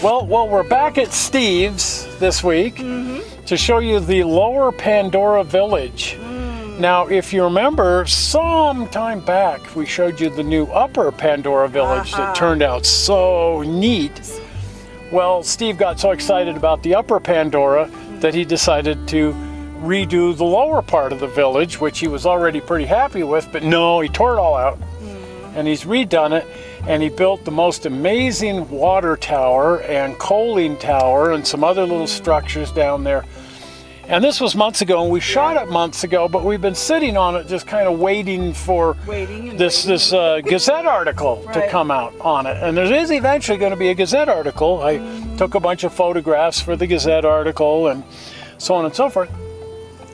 Well, we're back at Steve's this week to show you the Lower Pandora Village. Now, if you remember, some time back, we showed you the new Upper Pandora Village that turned out so neat. Well, Steve got so excited about the Upper Pandora that he decided to redo the lower part of the village, which he was already pretty happy with, but no, he tore it all out, and he's redone it. And he built the most amazing water tower and Kolding Tower and some other little structures down there. And this was months ago, and we shot it months ago, but we've been sitting on it just kind of waiting for this Gazette article to come out on it. And there is eventually going to be a Gazette article. I took a bunch of photographs for the Gazette article and so on and so forth.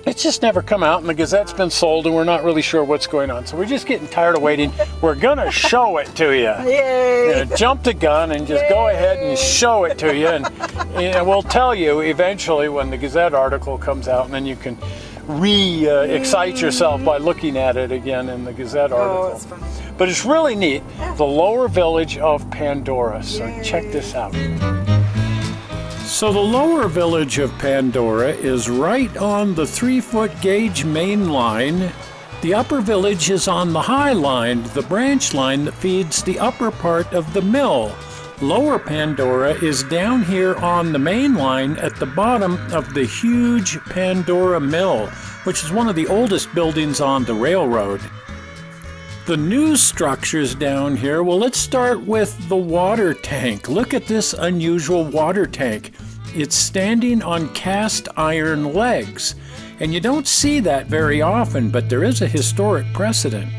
It's just never come out, and the Gazette's been sold, and we're not really sure what's going on. So we're just getting tired of waiting. We're going to show it to you. Yay! Jump the gun and just go ahead and show it to you. And we'll tell you eventually when the Gazette article comes out, and then you can excite yourself by looking at it again in the Gazette article. It's fun. But it's really neat. The lower village of Pandora. So check this out. So the lower village of Pandora is right on the 3-foot gauge main line. The upper village is on the high line, the branch line that feeds the upper part of the mill. Lower Pandora is down here on the main line at the bottom of the HUGE Pandora MIl, which is one of the oldest buildings on the railroad. The new structures down here, well, let's start with the water tank. Look at this unusual water tank. It's standing on cast iron legs, and you don't see that very often, but there is a historic precedent.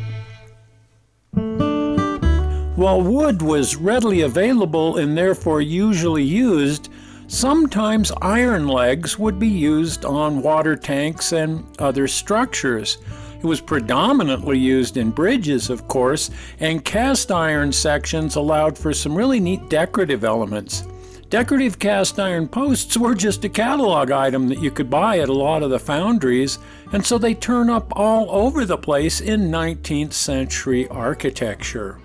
While wood was readily available and therefore usually used, sometimes iron legs would be used on water tanks and other structures. It was predominantly used in bridges, of course, and cast iron sections allowed for some really neat decorative elements. Decorative cast iron posts were just a catalog item that you could buy at a lot of the foundries, and so they turn up all over the place in 19th century architecture.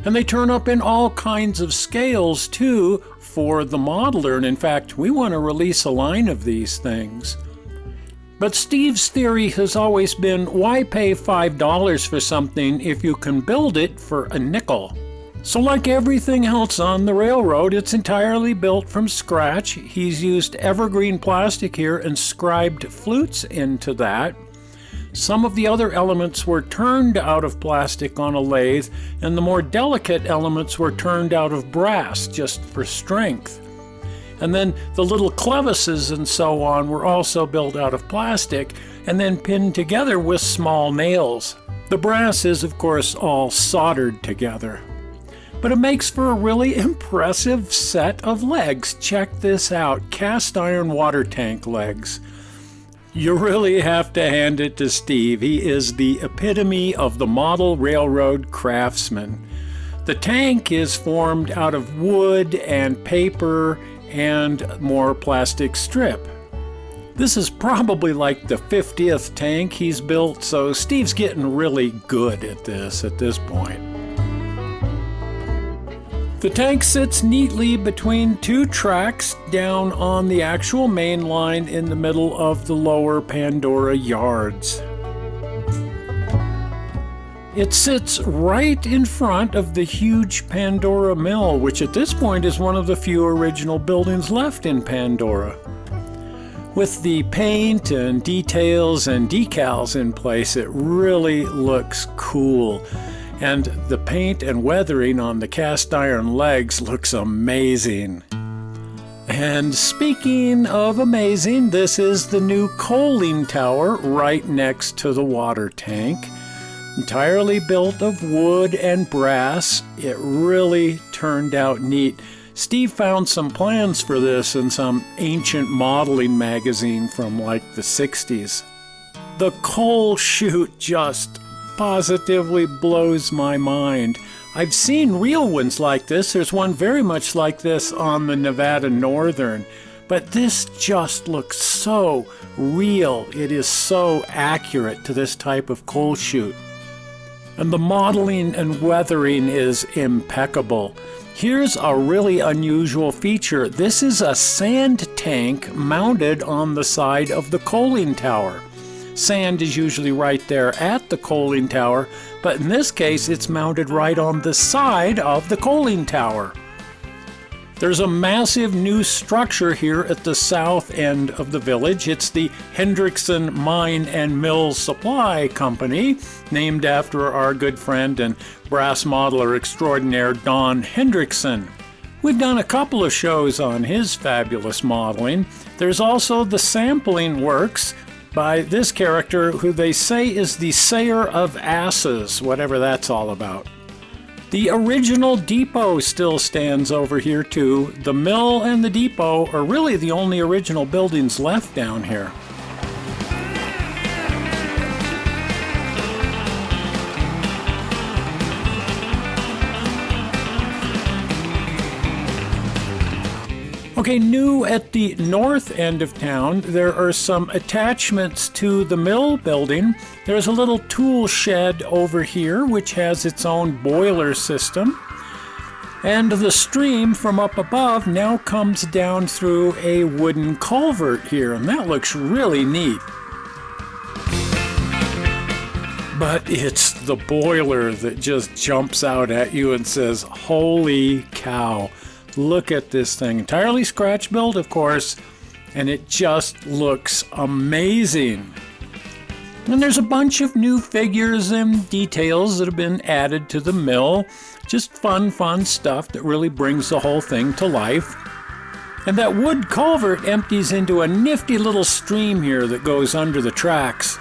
And they turn up in all kinds of scales, too, for the modeler, and in fact, we want to release a line of these things. But Steve's theory has always been, why pay $5 for something if you can build it for a nickel? So like everything else on the railroad, it's entirely built from scratch. He's used evergreen plastic here and scribed flutes into that. Some of the other elements were turned out of plastic on a lathe, and the more delicate elements were turned out of brass just for strength. And then the little clevises and so on were also built out of plastic and then pinned together with small nails. The brass is, of course, all soldered together. But it makes for a really impressive set of legs. Check this out, cast iron water tank legs. You really have to hand it to Steve. He is the epitome of the model railroad craftsman. The tank is formed out of wood and paper and more plastic strip. This is probably like the 50th tank he's built, so Steve's getting really good at this point. The tank sits neatly between two tracks down on the actual main line in the middle of the lower Pandora yards. It sits right in front of the HUGE Pandora MIl, which at this point is one of the few original buildings left in Pandora. With the paint and details and decals in place, it really looks cool. And the paint and weathering on the cast iron legs looks amazing. And speaking of amazing, this is the new Kolding Tower right next to the water tank. Entirely built of wood and brass. It really turned out neat. Steve found some plans for this in some ancient modeling magazine from like the 60s. The coal chute just positively blows my mind. I've seen real ones like this. There's one very much like this on the Nevada Northern, but this just looks so real. It is so accurate to this type of coal chute. And the modeling and weathering is impeccable. Here's a really unusual feature. This is a sand tank mounted on the side of the Kolding Tower. Sand is usually right there at the Kolding Tower, but in this case it's mounted right on the side of the Kolding Tower. There's a massive new structure here at the south end of the village. It's the Hendrickson Mine and Mill Supply Company, named after our good friend and brass modeler extraordinaire Don Hendrickson. We've done a couple of shows on his fabulous modeling. There's also the sampling works by this character who they say is the sayer of asses, whatever that's all about. The original depot still stands over here too. The mill and the depot are really the only original buildings left down here. Okay, new at the north end of town, there are some attachments to the mill building. There's a little tool shed over here, which has its own boiler system. And the stream from up above now comes down through a wooden culvert here, and that looks really neat. But it's the boiler that just jumps out at you and says, "Holy cow. Look at this thing." Entirely scratch built, of course, and it just looks amazing. And there's a bunch of new figures and details that have been added to the mill. Just fun stuff that really brings the whole thing to life. And that wood culvert empties into a nifty little stream here that goes under the tracks.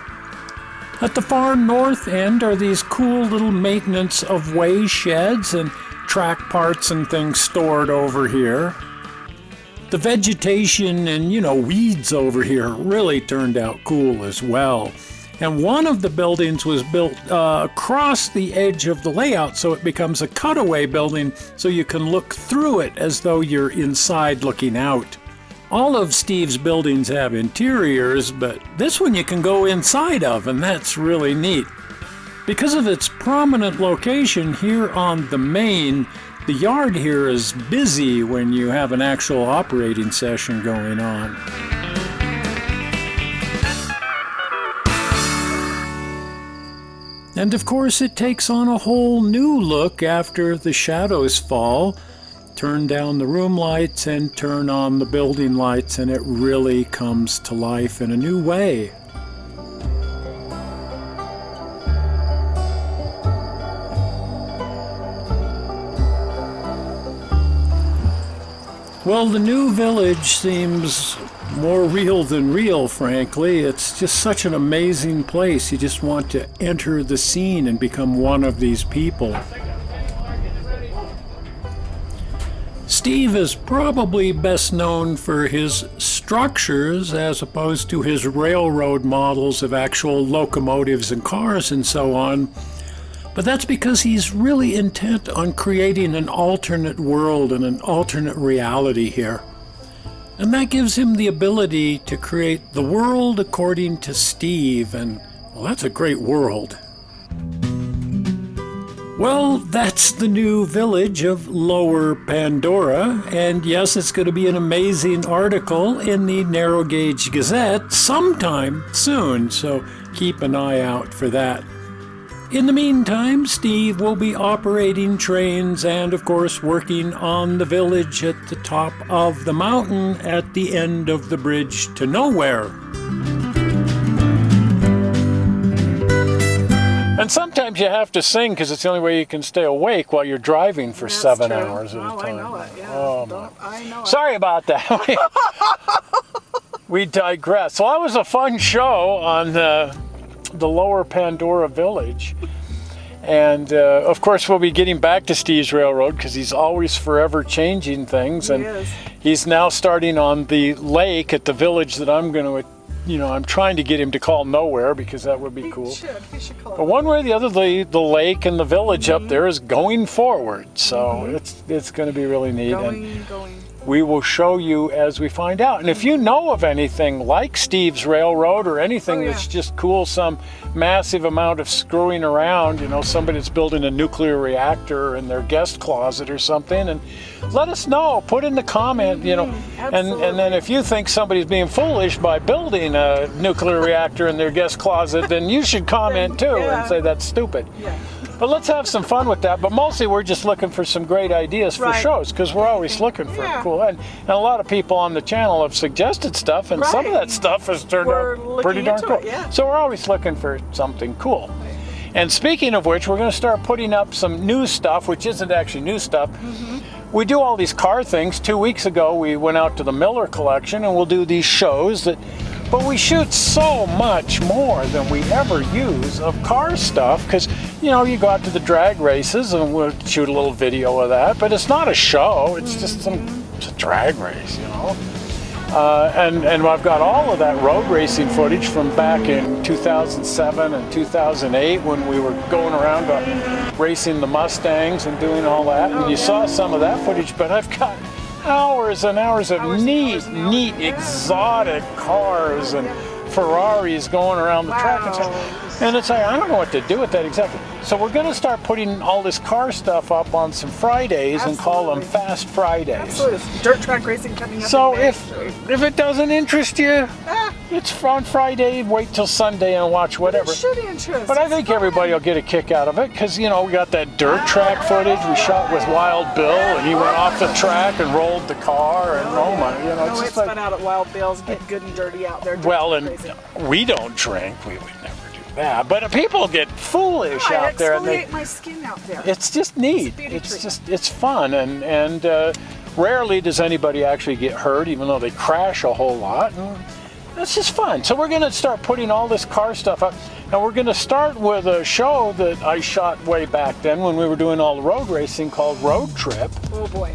At the far north end are these cool little maintenance of way sheds and track parts and things stored over here. The vegetation and, weeds over here really turned out cool as well. And one of the buildings was built across the edge of the layout, so it becomes a cutaway building so you can look through it as though you're inside looking out. All of Steve's buildings have interiors, but this one you can go inside of, and that's really neat. Because of its prominent location here on the main, the yard here is busy when you have an actual operating session going on. And of course it takes on a whole new look after the shadows fall. Turn down the room lights and turn on the building lights, and it really comes to life in a new way. Well, the new village seems more real than real, frankly. It's just such an amazing place. You just want to enter the scene and become one of these people. Steve is probably best known for his structures as opposed to his railroad models of actual locomotives and cars and so on. But that's because he's really intent on creating an alternate world and an alternate reality here. And that gives him the ability to create the world according to Steve, and, well, that's a great world. Well, that's the new village of Lower Pandora, and yes, it's going to be an amazing article in the Narrow Gauge Gazette sometime soon, so keep an eye out for that. In the meantime, Steve will be operating trains and, of course, working on the village at the top of the mountain at the end of the bridge to nowhere. And sometimes you have to sing because it's the only way you can stay awake while you're driving for 7 hours at a time. I know it, yeah. Oh, I know it. Sorry about that. We digress. So that was a fun show on the Lower Pandora Village. And of course we'll be getting back to Steve's Railroad because he's always forever changing things, and he's now starting on the lake at the village that I'm going to, I'm trying to get him to call Nowhere because that would be cool. He should call but one way or the other, the lake and the village up there is going forward, so it's going to be really neat. Going. we will show you as we find out. And if you know of anything like Steve's Railroad or anything that's just cool, some massive amount of screwing around, you know, somebody that's building a nuclear reactor in their guest closet or something, and let us know. Put in the comment, you know, and then if you think somebody's being foolish by building a nuclear reactor in their guest closet, then you should comment too and say that's stupid. But let's have some fun with that. But mostly we're just looking for some great ideas for shows, because we're always looking for cool. And a lot of people on the channel have suggested stuff, and some of that stuff has turned out pretty darn cool. So we're always looking for something cool. And speaking of which, we're going to start putting up some new stuff, which isn't actually new stuff. We do all these car things. 2 weeks ago, we went out to the Miller collection, and we'll do these shows that. But we shoot so much more than we ever use of car stuff, because, you know, you go out to the drag races and we'll shoot a little video of that, but it's not a show, it's just it's a drag race, you know. And I've got all of that road racing footage from back in 2007 and 2008 when we were going around racing the Mustangs and doing all that. And you saw some of that footage, but I've got hours and hours of neat, exotic cars and Ferraris going around the track and stuff. And it's like, I don't know what to do with that exactly. So we're going to start putting all this car stuff up on some Fridays and call them Fast Fridays. Absolutely. Dirt track racing coming up. So if it doesn't interest you, it's on Friday, wait till Sunday and watch whatever. It should interest. But I think everybody will get a kick out of it, because, you know, we got that dirt track footage we shot with Wild Bill, and he went off the track and rolled the car, and oh my, you know, it's fun out at Wild Bill's, get good and dirty out there. Well, and we don't drink, we would never do that, but people get foolish out there. And I exfoliate my skin out there. It's just neat. It's fun, and rarely does anybody actually get hurt, even though they crash a whole lot. And it's just fun. So we're going to start putting all this car stuff up. And we're going to start with a show that I shot way back then when we were doing all the road racing called Road Trip. Oh boy.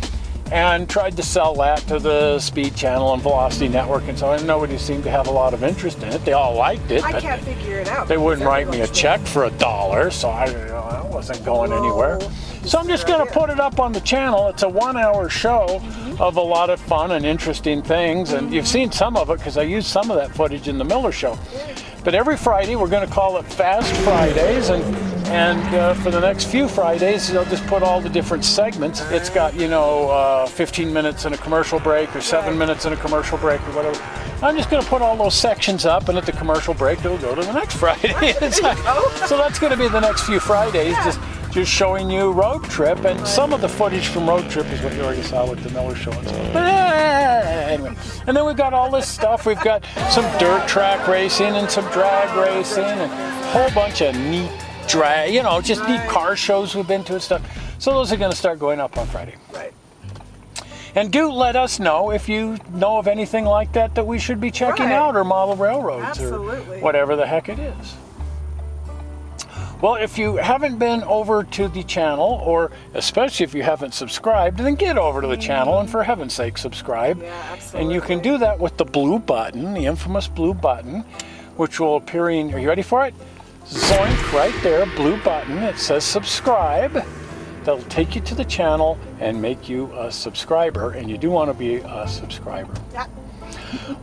And tried to sell that to the Speed Channel and Velocity Network and so on. And nobody seemed to have a lot of interest in it. They all liked it. I can't figure it out. They wouldn't write me a check for $1, so I wasn't going anywhere. So I'm just going to put it up on the channel. It's a 1-hour show of a lot of fun and interesting things. And you've seen some of it, because I used some of that footage in the Miller show. But every Friday, we're going to call it Fast Fridays. And for the next few Fridays, they'll just put all the different segments. It's got, 15 minutes and a commercial break, or 7 minutes and a commercial break, or whatever. I'm just going to put all those sections up, and at the commercial break, it'll go to the next Friday. So that's going to be the next few Fridays, just showing you Road Trip. And some of the footage from Road Trip is what you already saw with the Miller show and stuff. But anyway, and then we've got all this stuff. We've got some dirt track racing and some drag racing and a whole bunch of neat drag, just neat car shows we've been to and stuff. So those are going to start going up on Friday. Right. And do let us know if you know of anything like that we should be checking out, or model railroads, or whatever the heck it is. Well, if you haven't been over to the channel, or especially if you haven't subscribed, then get over to the channel, and for heaven's sake, subscribe. Yeah, absolutely. And you can do that with the blue button, the infamous blue button, which will appear in, are you ready for it? Zoink, right there, blue button. It says subscribe. That'll take you to the channel and make you a subscriber, and you do want to be a subscriber. Yeah.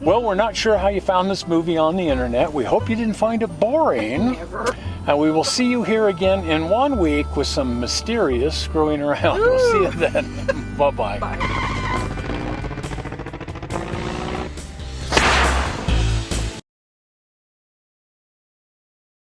Well, we're not sure how you found this movie on the internet. We hope you didn't find it boring. Never. And we will see you here again in 1 week with some mysterious screwing around. We'll see you then. Bye-bye. Bye.